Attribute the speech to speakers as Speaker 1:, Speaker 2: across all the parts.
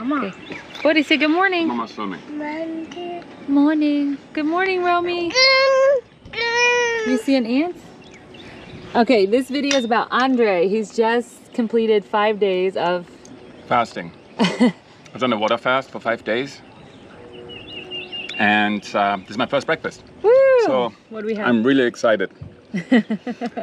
Speaker 1: Mama. Okay. Buddy, say good morning.
Speaker 2: Mama's filming.
Speaker 1: Morning. Good morning, Romy. You see an ant? Okay, this video is about Andre. He's just completed 5 days of
Speaker 2: fasting. I was on a water fast for 5 days. And this is my first breakfast.
Speaker 1: Woo!
Speaker 2: So
Speaker 1: what do we have?
Speaker 2: I'm really excited.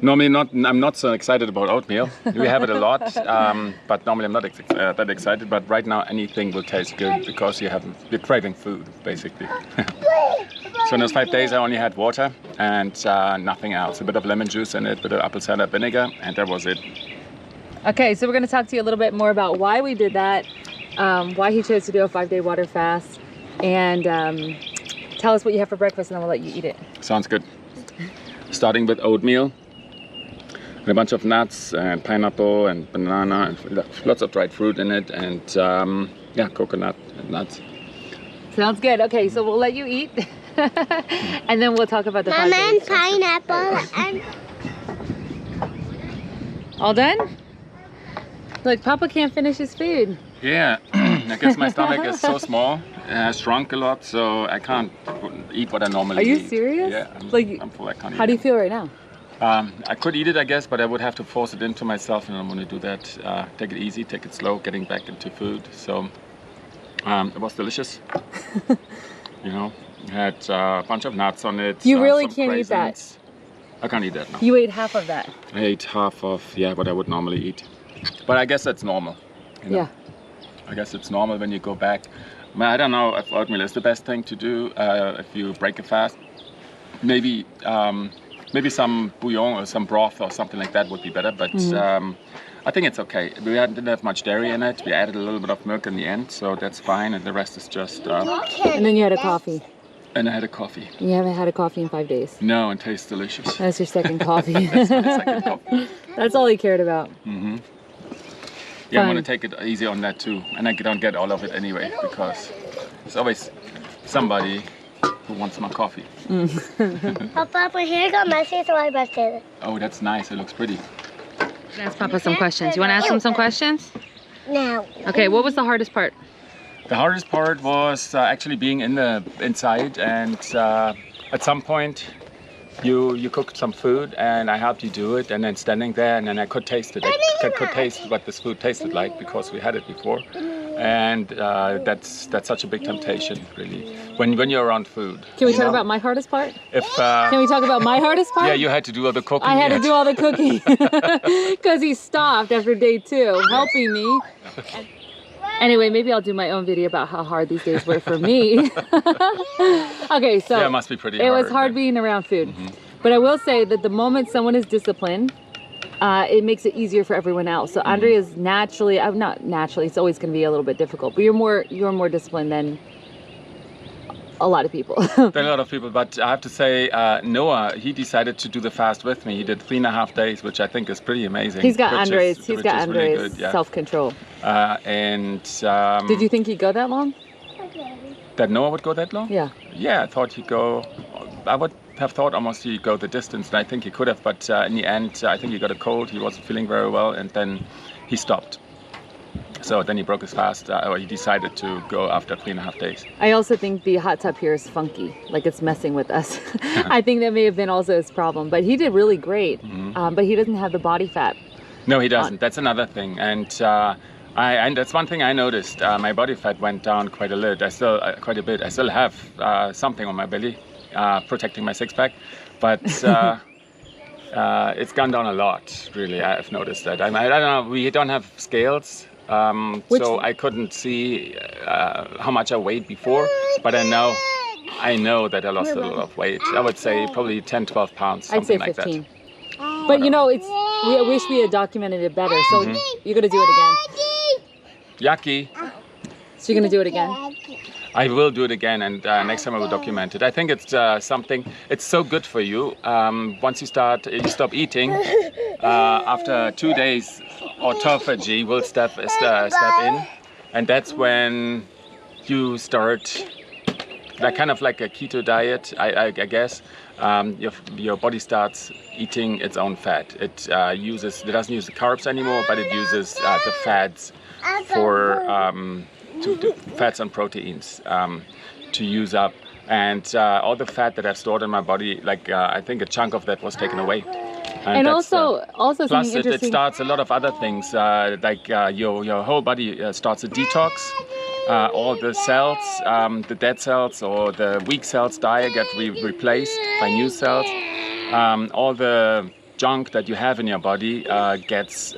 Speaker 2: Normally I'm not so excited about oatmeal. We have it a lot, but normally I'm not that excited. But right now anything will taste good because you're craving food, basically. So in those 5 days I only had water and nothing else. A bit of lemon juice in it, a bit of apple cider vinegar, and that was it. Okay,
Speaker 1: so we're going to talk to you a little bit more about why we did that, why he chose to do a 5-day water fast, and tell us what you have for breakfast and then we'll let you eat it.
Speaker 2: Sounds good. Starting with oatmeal, and a bunch of nuts and pineapple and banana and lots of dried fruit in it, and yeah, coconut and nuts.
Speaker 1: Sounds good. Okay, so we'll let you eat and then we'll talk about the 5 days.
Speaker 3: Pineapple and...
Speaker 1: All done? Look, Papa can't finish his food.
Speaker 2: Yeah, I guess my stomach is so small. It has shrunk a lot, so I can't eat what I normally eat.
Speaker 1: Are you serious?
Speaker 2: Yeah, I'm full. I can't eat.
Speaker 1: How do you feel right now?
Speaker 2: I could eat it, I guess, but I would have to force it into myself, and I want to do that. Take it easy, take it slow, getting back into food. So it was delicious. You know, it had a bunch of nuts on it.
Speaker 1: You really can't eat that?
Speaker 2: I can't eat that, no.
Speaker 1: You ate half of that?
Speaker 2: I ate half of, yeah, what I would normally eat. But I guess that's normal. You know? Yeah. I guess it's normal when you go back. I don't know if oatmeal is the best thing to do if you break a fast. Maybe some bouillon or some broth or something like that would be better, but I think it's okay. We didn't have much dairy in it. We added a little bit of milk in the end, so that's fine, and the rest is just...
Speaker 1: And then you had a coffee.
Speaker 2: And I had a coffee.
Speaker 1: You haven't had a coffee in 5 days?
Speaker 2: No, it tastes delicious.
Speaker 1: That's your second coffee.
Speaker 2: That's my second coffee.
Speaker 1: That's all he cared about.
Speaker 2: Mm-hmm. Yeah, I'm going to take it easy on that too. And I don't get all of it anyway, because there's always somebody who wants my coffee.
Speaker 3: Papa, here you go, my sister.
Speaker 2: Oh, that's nice. It looks pretty.
Speaker 1: Ask Papa some questions. You want to ask him some questions?
Speaker 3: No.
Speaker 1: Okay, what was the hardest part?
Speaker 2: The hardest part was actually being inside, and at some point you cooked some food and I helped you do it, and then standing there, and then I could taste it. I could taste what this food tasted like because we had it before, and that's such a big temptation, really, when you're around food.
Speaker 1: Can we talk about my hardest part? Can we talk about my hardest part?
Speaker 2: Yeah, you had to do all the cooking.
Speaker 1: I had to do all the cooking because he stopped after day 2 helping me. Anyway, maybe I'll do my own video about how hard these days were for me. Okay, so
Speaker 2: yeah, it must be pretty hard.
Speaker 1: It was hard being around food. But I will say that the moment someone is disciplined, it makes it easier for everyone else. So Andre is naturally, not naturally, it's always going to be a little bit difficult, but you're more disciplined than a lot of people.
Speaker 2: Than a lot of people, but I have to say, Noah, he decided to do the fast with me. He did 3.5 days, which I think is pretty amazing.
Speaker 1: He's got Andre's really self-control. Did you think he'd go that long?
Speaker 2: That Noah would go that long?
Speaker 1: Yeah.
Speaker 2: Yeah, I thought he'd go, I would have thought almost he'd go the distance, and I think he could have, but in the end, I think he got a cold, he wasn't feeling very well, and then he stopped. So then he broke his fast, or he decided to go after 3.5 days.
Speaker 1: I also think the hot tub here is funky, like it's messing with us. I think that may have been also his problem, but he did really great, but he doesn't have the body fat.
Speaker 2: No, he doesn't. That's another thing, and that's one thing I noticed. My body fat went down quite a bit. I still have something on my belly, protecting my six-pack, but it's gone down a lot, really. I've noticed that. I don't know, we don't have scales, so I couldn't see how much I weighed before, but I know that I lost a lot of weight. I would say probably 10, 12 pounds, something like that. I'd say
Speaker 1: 15. But you know, we wish we had documented it better, so you're going to do it again.
Speaker 2: Yucky.
Speaker 1: So you're going to do it again?
Speaker 2: I will do it again, and next time I will document it. I think it's something, it's so good for you. Once you stop eating, after 2 days, autophagy will step in, and that's when you start, like kind of like a keto diet, I guess. Your body starts eating its own fat. It doesn't use the carbs anymore, but it uses the fats for fats and proteins to use up. And all the fat that I've stored in my body, like I think a chunk of that was taken away.
Speaker 1: And
Speaker 2: that's,
Speaker 1: also
Speaker 2: plus
Speaker 1: something
Speaker 2: it
Speaker 1: interesting.
Speaker 2: starts a lot of other things, like your whole body starts a detox. All the cells, the dead cells or the weak cells die, get replaced by new cells. All the junk that you have in your body gets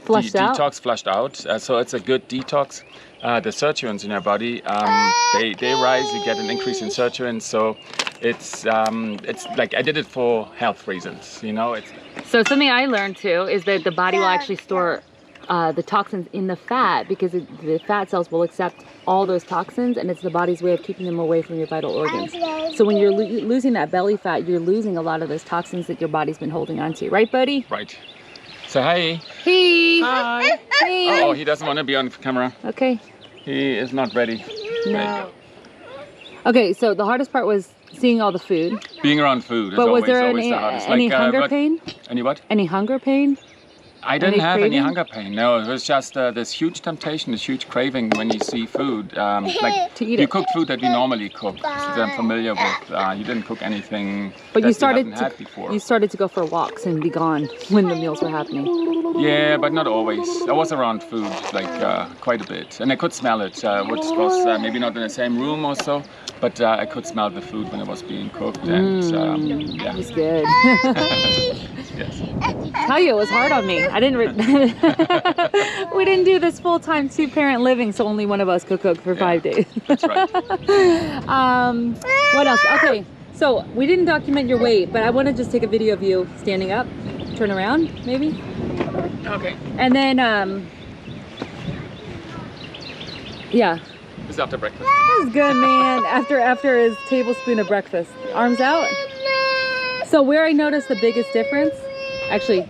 Speaker 1: Flushed out.
Speaker 2: flushed out. So it's a good detox. The sirtuins in your body, they rise. You get an increase in sirtuins. So it's like I did it for health reasons. You know.
Speaker 1: So something I learned too is that the body will actually store the toxins in the fat because the fat cells will accept all those toxins, and it's the body's way of keeping them away from your vital organs. So when you're losing that belly fat, you're losing a lot of those toxins that your body's been holding on to. Right, buddy?
Speaker 2: Right. So hi.
Speaker 1: Hey.
Speaker 2: Hi.
Speaker 1: Hey.
Speaker 2: Oh, he doesn't want to be on camera.
Speaker 1: Okay.
Speaker 2: He is not ready.
Speaker 1: No. Okay, so the hardest part was seeing all the food.
Speaker 2: Being around food is
Speaker 1: But was there
Speaker 2: always the hardest.
Speaker 1: any hunger pain?
Speaker 2: Any what?
Speaker 1: Any hunger pain?
Speaker 2: I didn't have any
Speaker 1: craving?
Speaker 2: hunger pain. No, it was just this huge temptation, this huge craving when you see food. Like
Speaker 1: To eat
Speaker 2: you
Speaker 1: it.
Speaker 2: cook food that we normally cook, that I'm familiar with. You didn't cook anything
Speaker 1: But
Speaker 2: that
Speaker 1: you started
Speaker 2: haven't had before.
Speaker 1: you started to go for walks and be gone when the meals were happening.
Speaker 2: Yeah, but not always. I was around food like quite a bit, and I could smell it. Which was maybe not in the same room or so, but I could smell the food when it was being cooked, and
Speaker 1: It
Speaker 2: yeah.
Speaker 1: was good.
Speaker 2: Yes.
Speaker 1: Tell you, it was hard on me. I didn't. We didn't do this full-time two-parent living, so only one of us could cook for 5 days.
Speaker 2: That's right.
Speaker 1: What else? Okay, so we didn't document your weight, but I want to just take a video of you standing up, turn around, maybe.
Speaker 2: Okay.
Speaker 1: And then, yeah,
Speaker 2: It's after breakfast.
Speaker 1: that was good, man. After his tablespoon of breakfast, arms out. So where I noticed the biggest difference, actually,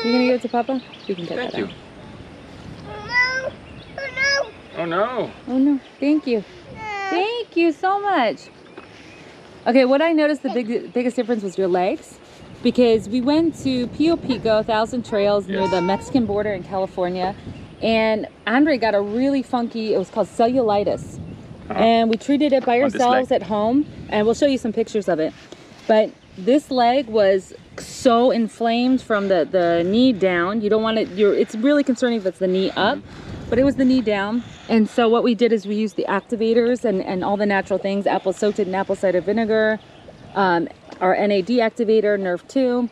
Speaker 1: you gonna give it to Papa? We can get
Speaker 2: Thank
Speaker 1: that
Speaker 2: you.
Speaker 1: out.
Speaker 2: Oh no.
Speaker 1: Oh no, thank you. Thank you so much. Okay, what I noticed the biggest difference was your legs, because we went to Pio Pico, 1,000 Trails near
Speaker 2: Yes.
Speaker 1: the Mexican border in California, and Andre got a really funky, it was called cellulitis. And we treated it by
Speaker 2: On this
Speaker 1: ourselves
Speaker 2: leg.
Speaker 1: at home, and we'll show you some pictures of it. But this leg was so inflamed from the knee down. You don't want it, it's really concerning if it's the knee up, but it was the knee down. And so what we did is we used the activators and all the natural things, soaked it in apple cider vinegar, our NAD activator, Nerve 2,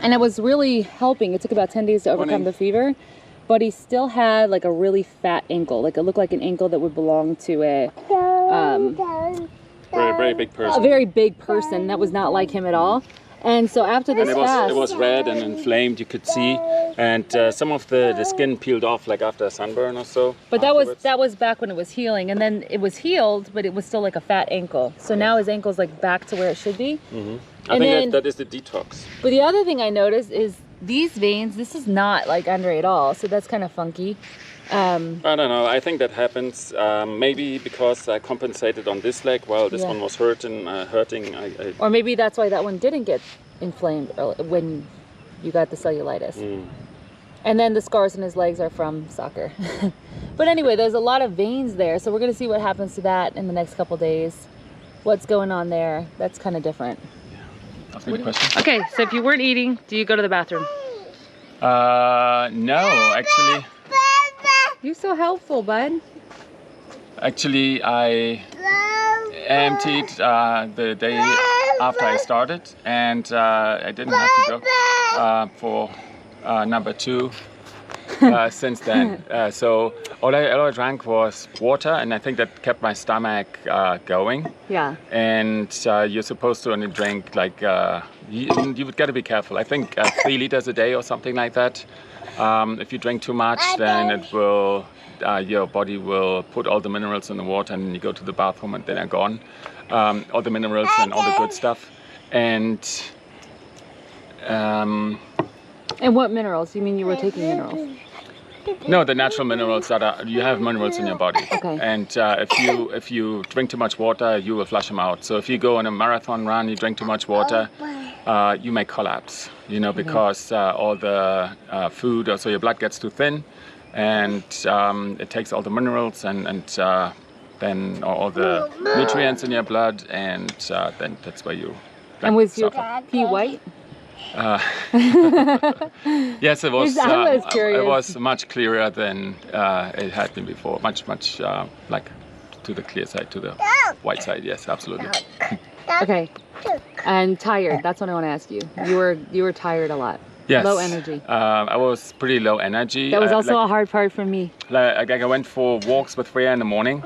Speaker 1: and it was really helping. It took about 10 days to overcome the fever, but he still had like a really fat ankle. Like it looked like an ankle that would belong to a
Speaker 2: Very big person.
Speaker 1: very big person. That was not like him at all. And so after this
Speaker 2: And
Speaker 1: fast,
Speaker 2: it was red and inflamed, you could see, and some of the skin peeled off like after a sunburn or so.
Speaker 1: but
Speaker 2: afterwards.
Speaker 1: that was back when it was healing, and then it was healed, but it was still like a fat ankle. So now his ankle's like back to where it should be.
Speaker 2: I
Speaker 1: and
Speaker 2: think
Speaker 1: then-
Speaker 2: that is the detox.
Speaker 1: But the other thing I noticed is these veins. This is not like Andre at all, so that's kind of funky.
Speaker 2: I don't know. I think that happens maybe because I compensated on this leg while this
Speaker 1: Yeah.
Speaker 2: one was hurting.
Speaker 1: Or maybe that's why that one didn't get inflamed when you got the cellulitis. And then the scars in his legs are from soccer. But anyway, there's a lot of veins there, so we're going to see what happens to that in the next couple days. What's going on there? That's kind of different.
Speaker 2: I'll take a question.
Speaker 1: Okay, so if you weren't eating, do you go to the bathroom?
Speaker 2: No, actually.
Speaker 1: You're so helpful, bud.
Speaker 2: Actually, I emptied the day after I started, and I didn't have to go for number 2 since then. So all I drank was water, and I think that kept my stomach going.
Speaker 1: Yeah.
Speaker 2: And you're supposed to only drink like you've got to be careful. I think 3 liters a day or something like that. If you drink too much, then it will your body will put all the minerals in the water, and you go to the bathroom and then they're gone. All the minerals and all the good stuff. And
Speaker 1: what minerals? You mean you were taking minerals?
Speaker 2: no, the natural minerals you have minerals in your body.
Speaker 1: Okay.
Speaker 2: And if you drink too much water, you will flush them out. So if you go on a marathon run, you drink too much water, you may collapse. You know, because all the food, so your blood gets too thin. and it takes all the minerals and then all the nutrients in your blood, and then that's where you.
Speaker 1: And was your
Speaker 2: suffer.
Speaker 1: pee white?
Speaker 2: Yes, it was.
Speaker 1: I was curious.
Speaker 2: It was much clearer than it had been before. Much like to the clear side, to the white side. Yes, absolutely.
Speaker 1: Okay. And tired. That's what I want to ask you. You were tired a lot.
Speaker 2: Yes.
Speaker 1: Low energy.
Speaker 2: I was pretty low energy.
Speaker 1: That was also a hard part for me.
Speaker 2: Like I went for walks with Freya in the morning,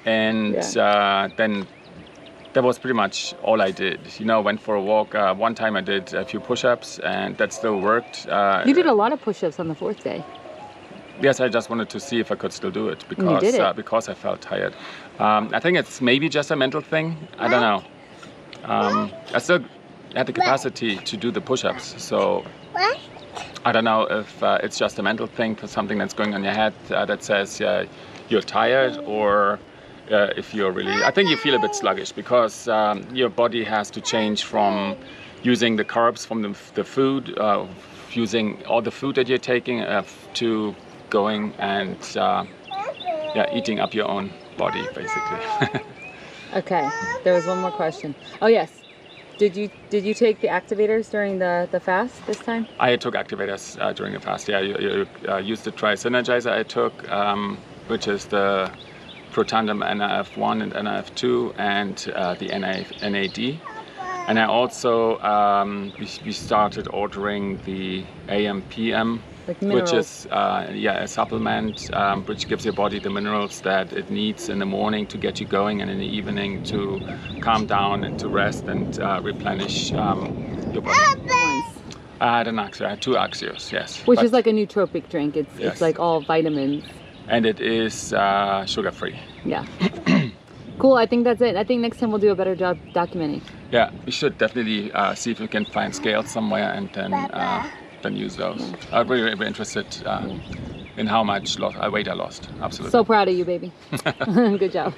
Speaker 2: and then that was pretty much all I did. You know, went for a walk. One time I did a few push-ups, and that still worked.
Speaker 1: You did a lot of push-ups on the 4th day.
Speaker 2: Yes, I just wanted to see if I could still do it because
Speaker 1: you did it.
Speaker 2: Because I felt tired. I think it's maybe just a mental thing. I don't know. I still had the capacity to do the push-ups, so I don't know if it's just a mental thing for something that's going on in your head that says you're tired, or if you're really, I think you feel a bit sluggish because your body has to change from using the carbs from the food, using all the food that you're taking, to going and eating up your own body, basically.
Speaker 1: Okay. There was one more question. Oh yes. Did you take the activators during the fast this time?
Speaker 2: I took activators during the fast. Yeah, you used the Tri-Synergizer I took, which is the Protandim NRF1 and NRF2, and the NAD. And I also we started ordering the AM/PM, which is a supplement which gives your body the minerals that it needs in the morning to get you going, and in the evening to calm down and to rest and replenish your body. I had an Axio, I had 2 Axios, yes.
Speaker 1: Which is like a nootropic drink. It's like all vitamins.
Speaker 2: And it is sugar-free.
Speaker 1: Yeah. Cool, I think that's it. I think next time we'll do a better job documenting.
Speaker 2: Yeah, we should definitely see if we can find scales somewhere and then use those. I'm really, really interested in how much weight I lost. Absolutely.
Speaker 1: So proud of you, baby. Good job.